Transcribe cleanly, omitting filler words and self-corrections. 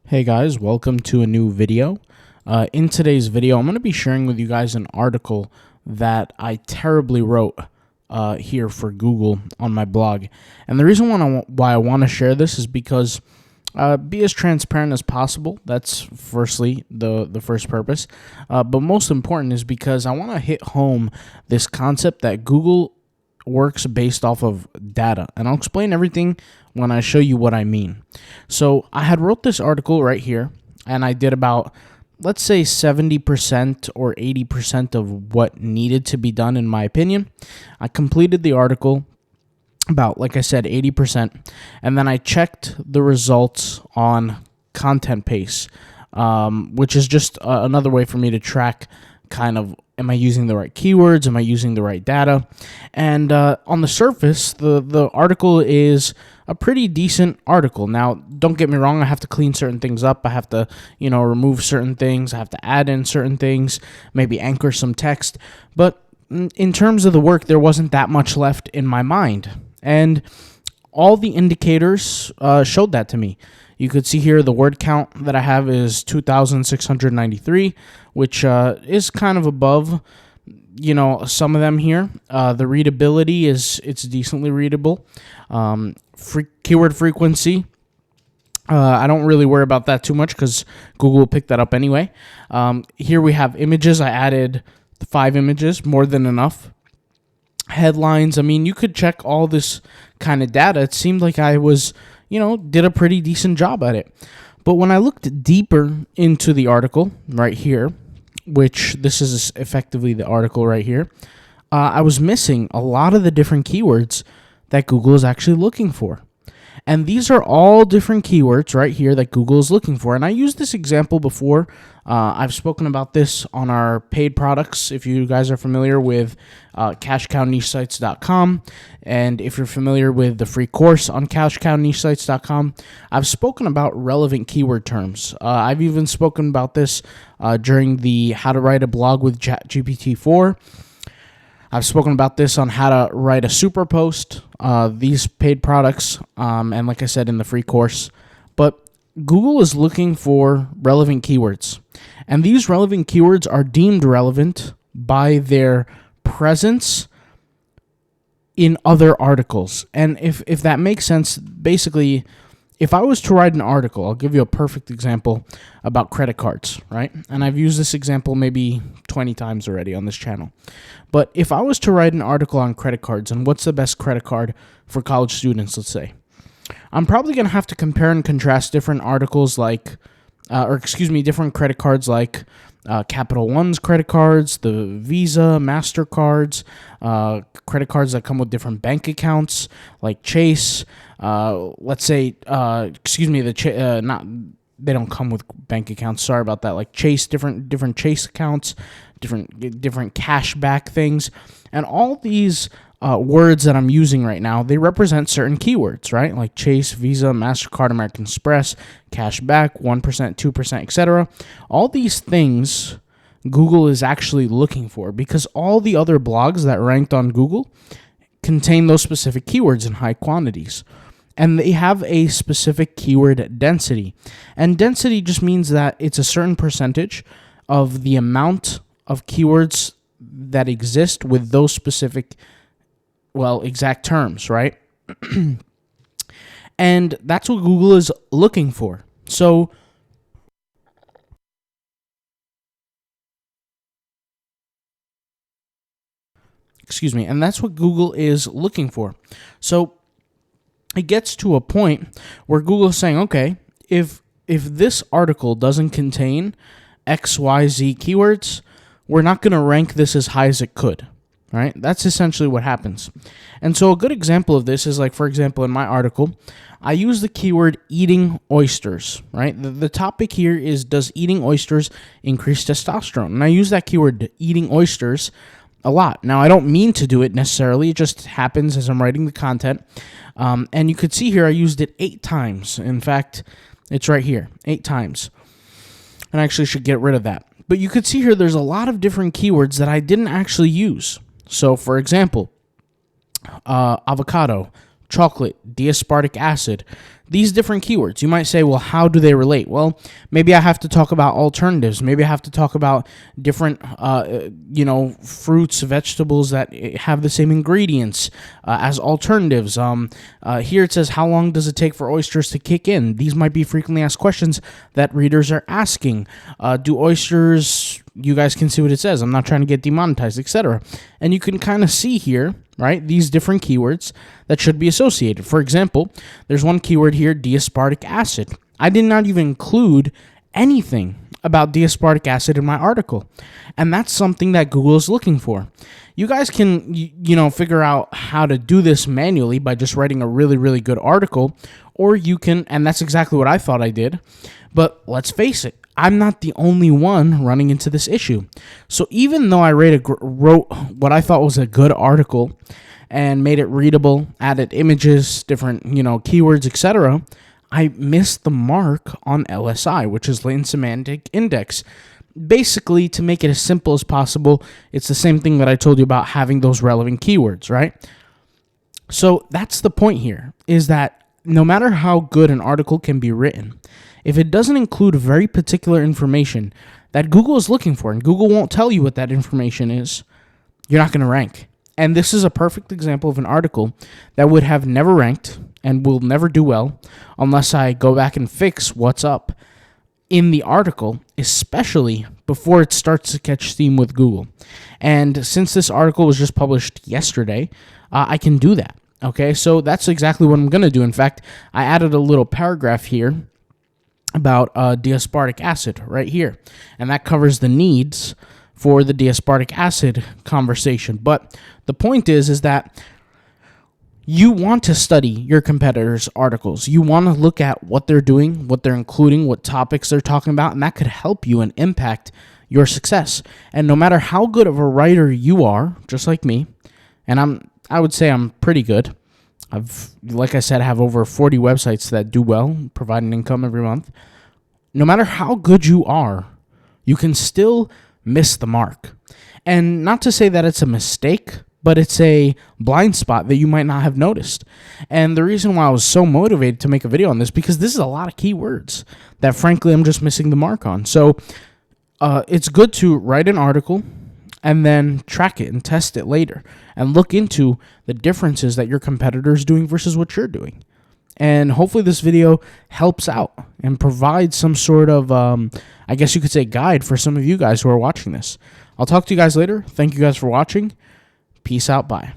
Hey guys, welcome to a new video. In today's video, I'm going to be sharing with you guys an article that I terribly wrote here for Google on my blog. And the reason why I want to share this is because be as transparent as possible. That's firstly the first purpose. But most important is because I want to hit home this concept that Google works based off of data, and I'll explain everything when I show you what I mean. So I had wrote this article right here, and I did about, let's say, 70% or 80% of what needed to be done in my opinion. I completed the article about, like I said, 80%, and then I checked the results on Content Pace, which is just another way for me to track kind of, am I using the right keywords? Am I using the right data? And on the surface, the article is a pretty decent article. Now, don't get me wrong, I have to clean certain things up. I have to, remove certain things. I have to add in certain things, maybe anchor some text. But in terms of the work, there wasn't that much left in my mind. And all the indicators showed that to me. You could see here the word count that I have is 2,693, which is kind of above, some of them here. The readability it's decently readable. Keyword frequency, I don't really worry about that too much because Google will pick that up anyway. Here we have images. I added 5 images, more than enough. Headlines, I mean, you could check all this kind of data. It seemed like I was, did a pretty decent job at it. But when I looked deeper into the article right here, which this is effectively the article right here, I was missing a lot of the different keywords that Google is actually looking for. And these are all different keywords right here that Google is looking for. And I used this example before. I've spoken about this on our paid products. If you guys are familiar with cashcownichesites.com, and if you're familiar with the free course on cashcownichesites.com, I've spoken about relevant keyword terms. I've even spoken about this during the How to Write a Blog with GPT-4. I've spoken about this on how to write a super post, these paid products, and like I said, in the free course. But Google is looking for relevant keywords. And these relevant keywords are deemed relevant by their presence in other articles. And if that makes sense, basically, if I was to write an article, I'll give you a perfect example about credit cards, right? And I've used this example maybe 20 times already on this channel. But if I was to write an article on credit cards and what's the best credit card for college students, let's say, I'm probably going to have to compare and contrast different articles like, different credit cards like Capital One's credit cards, the Visa, MasterCards, credit cards that come with different bank accounts like Chase. Let's say, they don't come with bank accounts. Sorry about that. Like Chase, different Chase accounts, different cashback things, and all these words that I'm using right now, they represent certain keywords, right? Like Chase, Visa, MasterCard, American Express, cashback, 1%, 2%, etc. All these things Google is actually looking for because all the other blogs that ranked on Google contain those specific keywords in high quantities. And they have a specific keyword density. And density just means that it's a certain percentage of the amount of keywords that exist with those specific, exact terms, right? And that's what Google is looking for. So and that's what Google is looking for. So it gets to a point where Google is saying, okay, if this article doesn't contain XYZ keywords, we're not going to rank this as high as it could, right? That's essentially what happens. And so a good example of this is like, for example, in my article, I use the keyword eating oysters, right? The topic here is, does eating oysters increase testosterone? And I use that keyword eating oysters a lot. Now, I don't mean to do it necessarily. It just happens as I'm writing the content. And you could see here I used it 8 times. In fact, it's right here, 8 times. And I actually should get rid of that. But you could see here there's a lot of different keywords that I didn't actually use. So, for example, avocado, chocolate, D-aspartic acid, these different keywords. You might say, well, how do they relate? Well, maybe I have to talk about alternatives. Maybe I have to talk about different, fruits, vegetables that have the same ingredients as alternatives. Here it says, how long does it take for oysters to kick in? These might be frequently asked questions that readers are asking. Do oysters... You guys can see what it says. I'm not trying to get demonetized, etc. And you can kind of see here, right, these different keywords that should be associated. For example, there's one keyword here, D-aspartic acid. I did not even include anything about D-aspartic acid in my article. And that's something that Google is looking for. You guys can, figure out how to do this manually by just writing a really, really good article. Or you can, and that's exactly what I thought I did. But let's face it, I'm not the only one running into this issue. So even though I wrote what I thought was a good article and made it readable, added images, different, keywords, etc., I missed the mark on LSI, which is latent semantic index. Basically, to make it as simple as possible, it's the same thing that I told you about having those relevant keywords, right? So that's the point here, is that no matter how good an article can be written, if it doesn't include very particular information that Google is looking for, and Google won't tell you what that information is, you're not going to rank. And this is a perfect example of an article that would have never ranked and will never do well unless I go back and fix what's up in the article, especially before it starts to catch steam with Google. And since this article was just published yesterday, I can do that. Okay, so that's exactly what I'm going to do. In fact, I added a little paragraph here about D-aspartic acid right here, and that covers the needs for the D-aspartic acid conversation. But the point is that you want to study your competitors' articles. You want to look at what they're doing, what they're including, what topics they're talking about, and that could help you and impact your success. And no matter how good of a writer you are, just like me, and I would say I'm pretty good. Like I said, I have over 40 websites that do well, provide an income every month. No matter how good you are, you can still miss the mark. And not to say that it's a mistake, but it's a blind spot that you might not have noticed. And the reason why I was so motivated to make a video on this, because this is a lot of keywords that frankly I'm just missing the mark on. So it's good to write an article and then track it and test it later and look into the differences that your competitor is doing versus what you're doing. And hopefully this video helps out and provides some sort of, I guess you could say, guide for some of you guys who are watching this. I'll talk to you guys later. Thank you guys for watching. Peace out. Bye.